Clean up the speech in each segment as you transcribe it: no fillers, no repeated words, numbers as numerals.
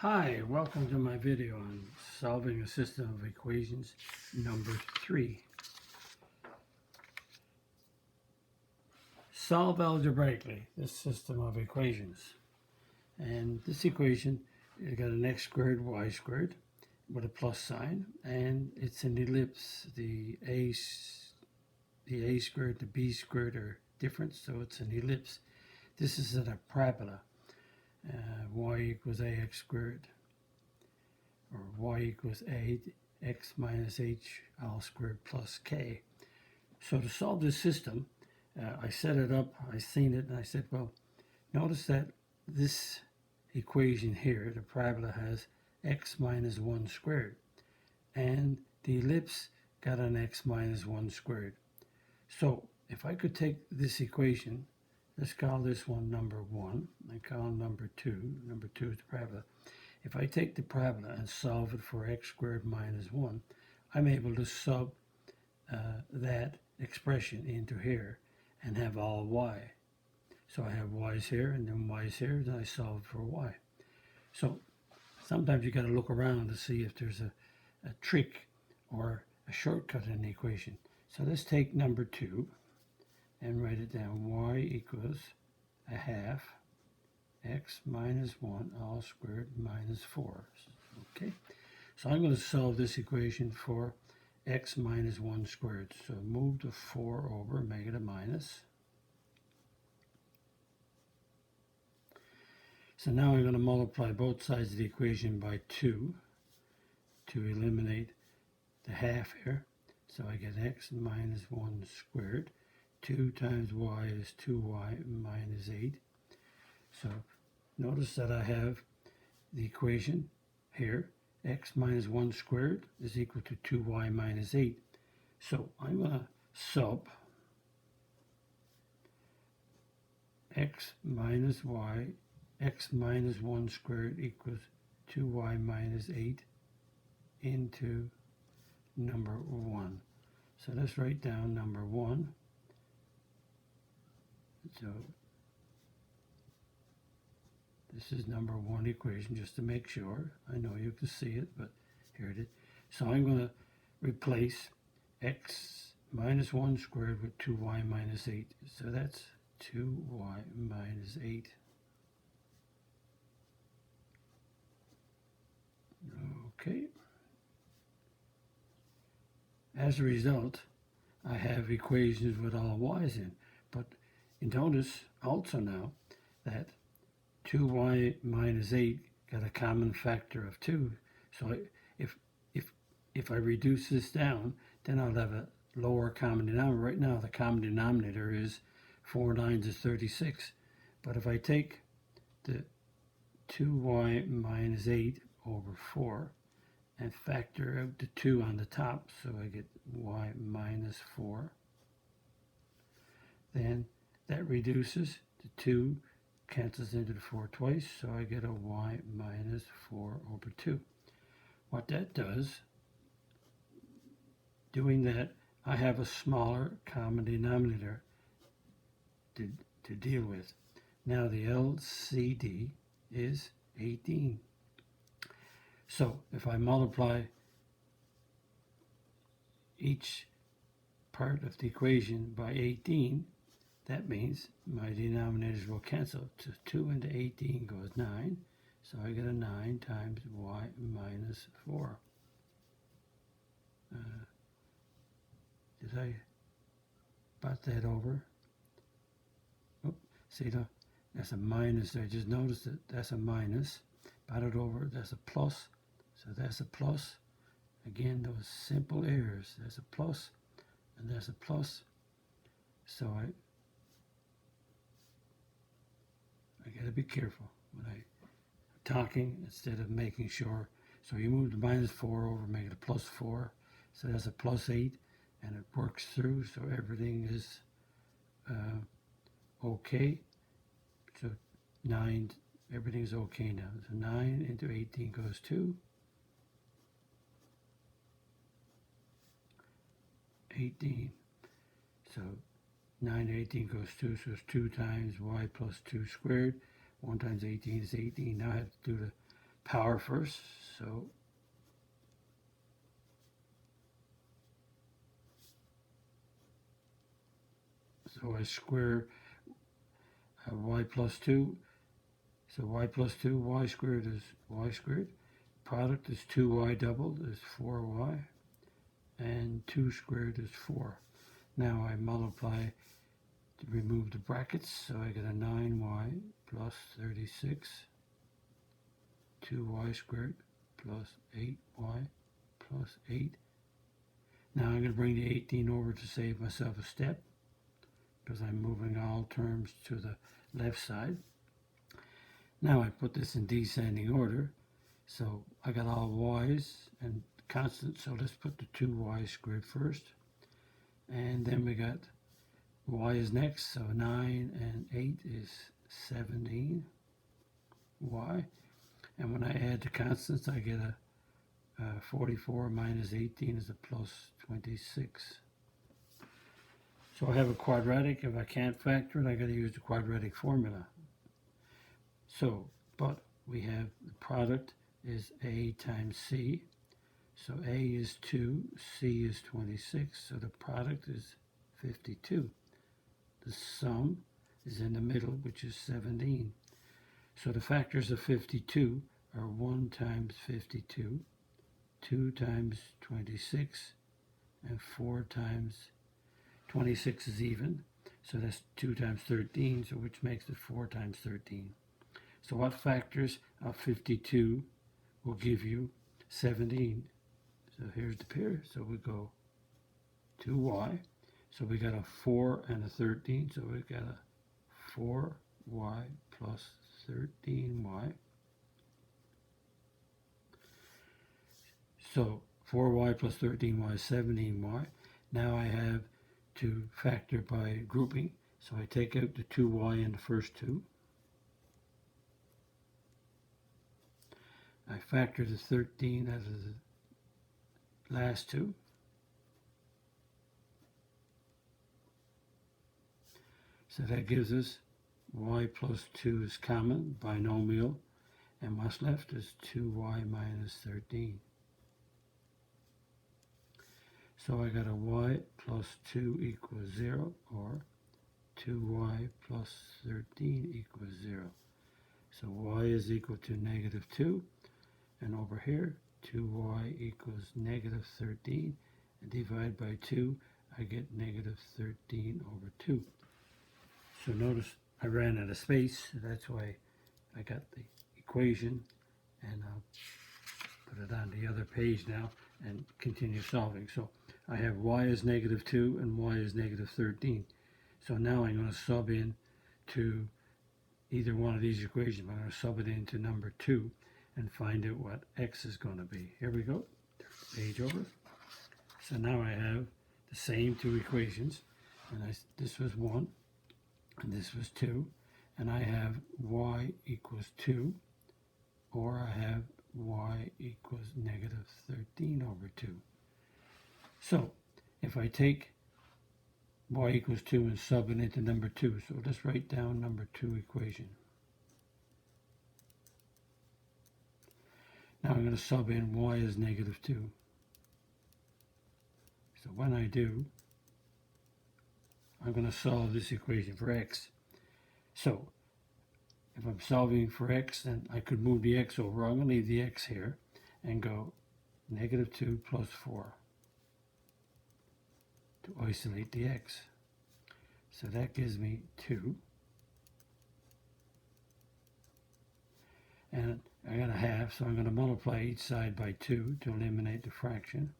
Hi, welcome to my video on solving a system of equations number 3. Solve algebraically this system of equations. And this equation, you got an x squared y squared with a plus sign, and it's an ellipse. The a squared, the b squared are different, so it's an ellipse. This is a parabola. Y equals ax squared, or y equals a x minus h all squared plus k. So to solve this system, I set it up, I seen it, and I said, well, notice that this equation here, the parabola, has x minus 1 squared, and the ellipse got an x minus 1 squared. So if I could take this equation, let's call this one number 1, and call number 2 is the parabola. If I take the parabola and solve it for x squared minus 1, I'm able to sub that expression into here and have all y. So I have y's here and then y's here, then I solve for y. So sometimes you got to look around to see if there's a trick or a shortcut in the equation. So let's take number 2 and write it down. Y equals a half x minus 1 all squared minus 4. Okay, so I'm going to solve this equation for x minus 1 squared. So move the 4 over, make it a minus. So now I'm going to multiply both sides of the equation by 2 to eliminate the half here. So I get x minus 1 squared. 2 times y is 2y minus 8. So notice that I have the equation here. X minus 1 squared is equal to 2y minus 8. So I'm going to sub x minus 1 squared equals 2y minus 8 into number 1. So let's write down number 1. So this is number 1 equation, just to make sure. I know you can see it, but here it is. So I'm going to replace x minus 1 squared with 2y minus 8. So that's 2y minus 8. Okay. As a result, I have equations with all y's in. But notice also now that 2y minus 8 got a common factor of 2. So if I reduce this down, then I'll have a lower common denominator. Right now the common denominator is 4 9s is 36. But if I take the 2y minus 8 over 4 and factor out the 2 on the top, so I get y minus 4, then that reduces the 2 cancels into the 4 twice, so I get a y minus 4 over 2. What that does, doing that, I have a smaller common denominator to deal with. Now the LCD is 18. So if I multiply each part of the equation by 18, that means my denominators will cancel. So 2 into 18 goes 9. So I get a 9 times y minus 4. Did I butt that over? Oh, see, that's a minus. I just noticed that that's a minus. Butt it over, that's a plus. So that's a plus. Again, those simple errors. That's a plus, and that's a plus. So I got to be careful when I'm talking instead of making sure. So you move the minus 4 over, make it a plus 4. So that's a plus 8, and it works through, so everything is okay. So 9, everything's okay now. So 9 into 18 goes 2. 18. So 9 to 18 goes 2, so it's 2 times y plus 2 squared. 1 times 18 is 18. Now I have to do power first. So I square y plus 2. So y plus 2, y squared is y squared. Product is 2y doubled is 4y. And 2 squared is 4. Now I multiply to remove the brackets. So I get a 9y plus 36. 2y squared plus 8y plus 8. Now I'm going to bring the 18 over to save myself a step, because I'm moving all terms to the left side. Now I put this in descending order. So I got all y's and constant, so let's put the 2y squared first. And then we got y is next, so 9 and 8 is 17y. And when I add the constants, I get a 44 minus 18 is a plus 26. So I have a quadratic. If I can't factor it, I got to use the quadratic formula. So, but we have the product is a times c. So a is 2, c is 26. So the product is 52. The sum is in the middle, which is 17. So the factors of 52 are 1 times 52, 2 times 26, and 4 times 26 is even. So that's 2 times 13, so which makes it 4 times 13. So what factors of 52 will give you 17? So here's the pair. So we go 2y. So we got a 4 and a 13. So we got a 4y plus 13y. So 4y plus 13y is 17y. Now I have to factor by grouping. So I take out the 2y in the first two. I factor the 13 out of the last two. So that gives us y plus 2 is common, binomial, and what's left is 2y minus 13. So I got a y plus 2 equals 0, or 2y plus 13 equals 0. So y is equal to negative 2, and over here 2y equals negative 13, and divide by 2, I get negative 13 over 2. So notice I ran out of space, so that's why I got the equation, and I'll put it on the other page now and continue solving. So I have y is negative 2 and y is negative 13. So now I'm going to sub in to either one of these equations. I'm going to sub it into number 2 and find out what x is going to be. Here we go. Page over. So now I have the same two equations, and this was 1 and this was 2, and I have y equals 2, or I have y equals negative 13 over 2. So if I take y equals 2 and sub it into number 2, so let's write down number 2 equation. Now I'm going to sub in y is negative 2. So when I do, I'm going to solve this equation for x. So if I'm solving for x, then I could move the x over. I'm going to leave the x here and go negative 2 plus 4 to isolate the x. So that gives me 2. And I got a half, so I'm going to multiply each side by 2 to eliminate the fraction.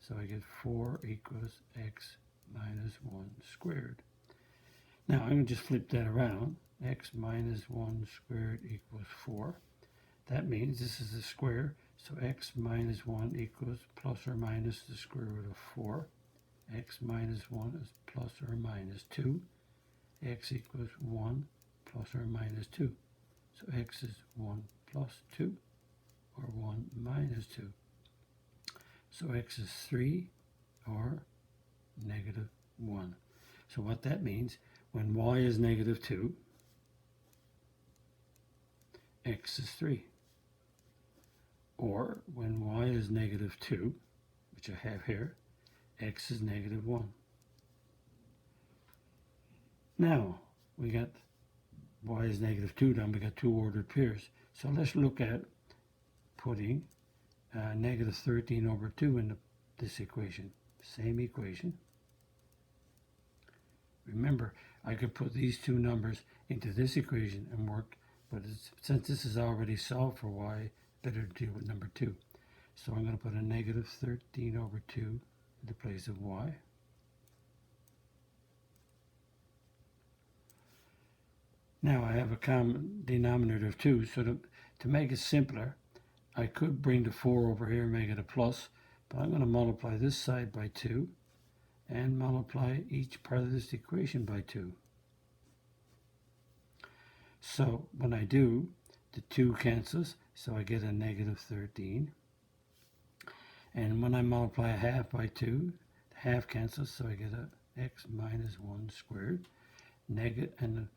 So I get 4 equals x minus 1 squared. Now I'm going to just flip that around. X minus 1 squared equals 4. That means this is a square, so x minus 1 equals plus or minus the square root of 4. X minus 1 is plus or minus 2. X equals 1 plus or minus 2. So x is 1 plus 2, or 1 minus 2. So x is 3, or negative 1. So what that means, when y is negative 2, x is 3. Or when y is -2, which I have here, x is -1. Now, we got y is -2 down, we got two ordered pairs. So let's look at putting -13/2 in this equation. Same equation. Remember, I could put these two numbers into this equation and work, but since this is already solved for y, better to deal with number 2. So I'm going to put a -13/2 in the place of y. Now I have a common denominator of 2, so to make it simpler, I could bring the 4 over here and make it a plus, but I'm going to multiply this side by 2 and multiply each part of this equation by 2. So when I do, the 2 cancels, so I get a -13. And when I multiply a half by 2, the half cancels, so I get a x minus 1 squared. And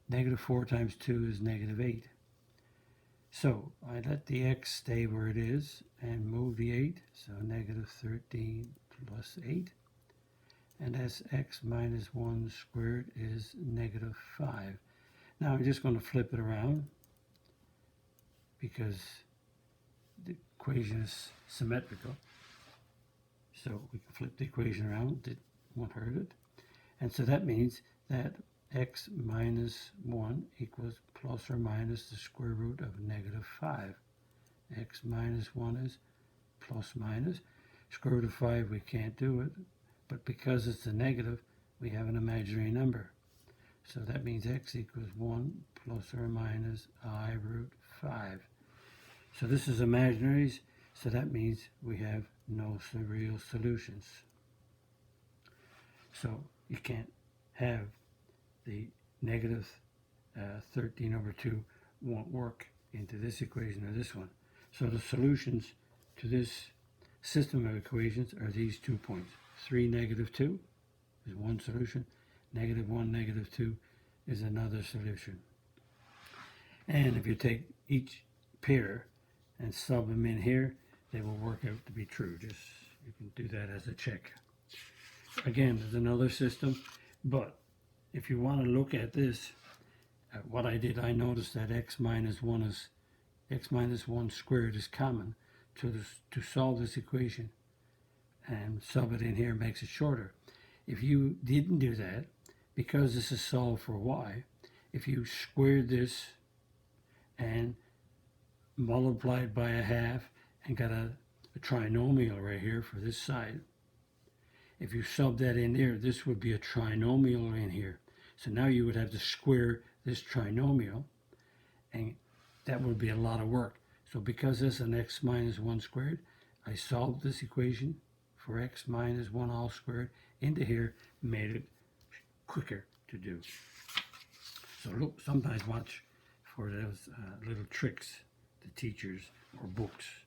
-4 times 2 is -8. So I let the x stay where it is and move the 8, so -13 plus 8. And that's x minus 1 squared is -5. Now I'm just going to flip it around because the equation is symmetrical. So we can flip the equation around, it won't hurt it. And so that means that x minus 1 equals plus or minus the square root of -5. X minus 1 is plus minus. Square root of 5, we can't do it. But because it's a negative, we have an imaginary number. So that means x equals 1 plus or minus I root 5. So this is imaginaries, so that means we have no real solutions. So you can't have the -13/2 won't work into this equation or this one. So the solutions to this system of equations are these 2 points. 3, -2 is one solution. -1, -2 is another solution. And if you take each pair and sub them in here, they will work out to be true. Just you can do that as a check. Again, there's another system, but if you want to look at this, what I did, I noticed that x minus 1 squared is common to solve this equation, and sub it in here makes it shorter. If you didn't do that, because this is solved for y, if you squared this and multiplied by a half and got a trinomial right here for this side, if you sub that in there, this would be a trinomial in here. So now you would have to square this trinomial, and that would be a lot of work. So because this is an x minus 1 squared, I solved this equation for x minus 1 all squared into here, made it quicker to do. So look, sometimes watch for those little tricks the teachers or books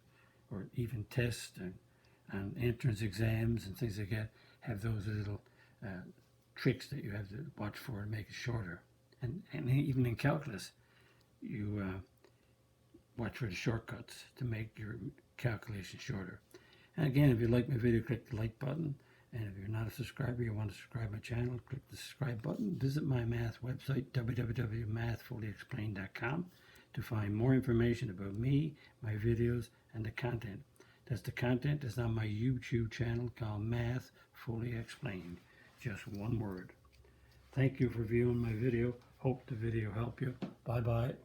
or even tests and entrance exams and things like that have those little tricks that you have to watch for and make it shorter. And even in calculus, you watch for the shortcuts to make your calculation shorter. And again, if you like my video, click the like button. And if you're not a subscriber, you want to subscribe my channel, click the subscribe button. Visit my math website, www.mathfullyexplained.com, to find more information about me, my videos, and the content. That's the content that's on my YouTube channel called Math Fully Explained. Just one word. Thank you for viewing my video. Hope the video helped you. Bye-bye.